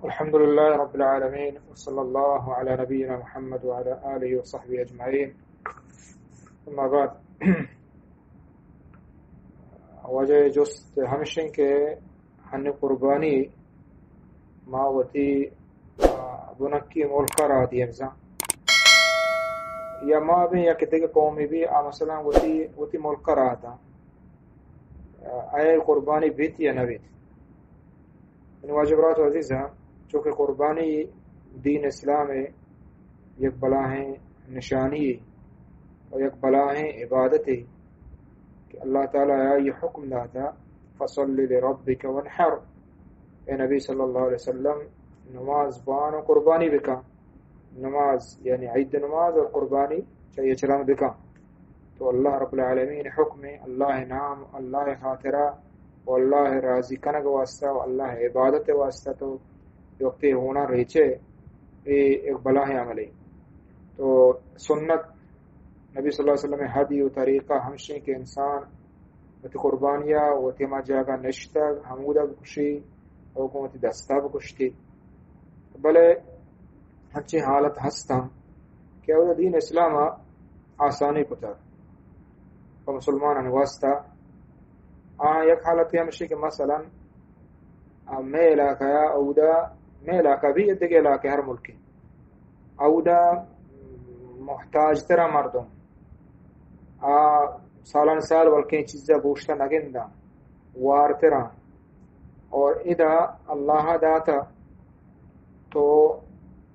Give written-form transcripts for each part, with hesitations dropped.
الحمد لله رب العالمين وصلى الله على نبينا محمد وعلى آله وصحبه أجمعين. اما بعد وجہ جست ہمشن کے ہن قربانی ما وتی بنکی ملکہ را دی امزا یا ما بھی یا کتے قومی بھی مثلا وتی ملکہ را تھا آئے قربانی بیت یا نویت ان واجبات عزیز ہیں چونکہ قربانی دین اسلام یک بلاہیں نشانی اور یک بلاہیں عبادت ہے کہ اللہ تعالیٰ یہ حکم داتا فصلی لربک وانحر، اے نبی صلی اللہ علیہ وسلم نماز بان و قربانی بکا، نماز یعنی عید نماز اور قربانی چاہیے چلان بکا. تو اللہ رب العالمین حکم اللہ نام اللہ خاطرہ و اللہ راضی کنگ واسطہ و اللہ عبادت واسطہ تو وقت ہونا رہچے ایک بلاہ عملی. تو سنت نبی صلی اللہ علیہ وسلم حدی و طریقہ ہمشیں کہ انسان وتی قربانیہ وتی ما جاگا نشتگ حمودہ بکشی حکومتی دستہ بکشتی بلے ہنچی حالت ہستا کہ وہ دین اسلام آسانی کتا و مسلمان واسطہ یک حالت ہمشی کہ مثلا میں علاقہ اودا میں علاقہ بھی ادھے علاقہ ہر ملکی اودا محتاج ترہ مردم سالان سال ولکیں چیزیں گوشتا نگندہ وار ترہ اور ادا اللہ داتا تو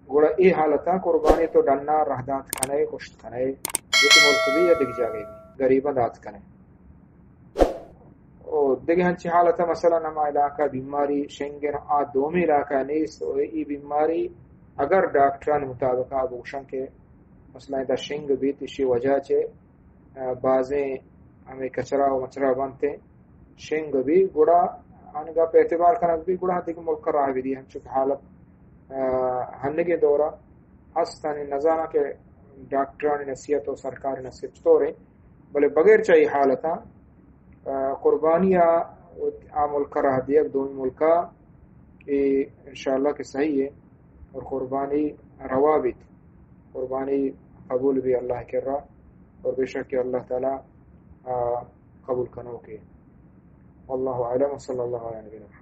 گوڑا ای حالتا قربانی تو ڈننا رہ دات کھنے کشت کھنے یہ ملک بھی یا دکھ جاگے بھی غریبہ دات کھنے اور دیکھیں ہنچی حالتا مثلا نما علاقہ بیماری شنگن دومی علاقہ نیست اور ای بیماری اگر ڈاکٹران مطابقہ بوشن کے مثلا دا شنگ بھی تیشی وجہ چے بازیں ہمیں کچرا و مچرا بنتے شنگ بھی گوڑا انگا پہ اعتبار کنک بھی گوڑا دیکھ ملک کر رہا بھی دی ہنچک حالت ہنگے دورہ ہستانی نظامہ کے ڈاکٹران نصیحت و سرکار نصیحت چطور ہیں بلے بغیر چاہیے حالتا قربانیہ ملکہ رہ دیا دومی ملکہ کہ انشاءاللہ کہ صحیح ہے اور قربانی روابط قربانی قبول بھی اللہ کر رہا اور بے شک اللہ تعالی قبول کنو کے. واللہ اعلم صلی اللہ علیہ وسلم.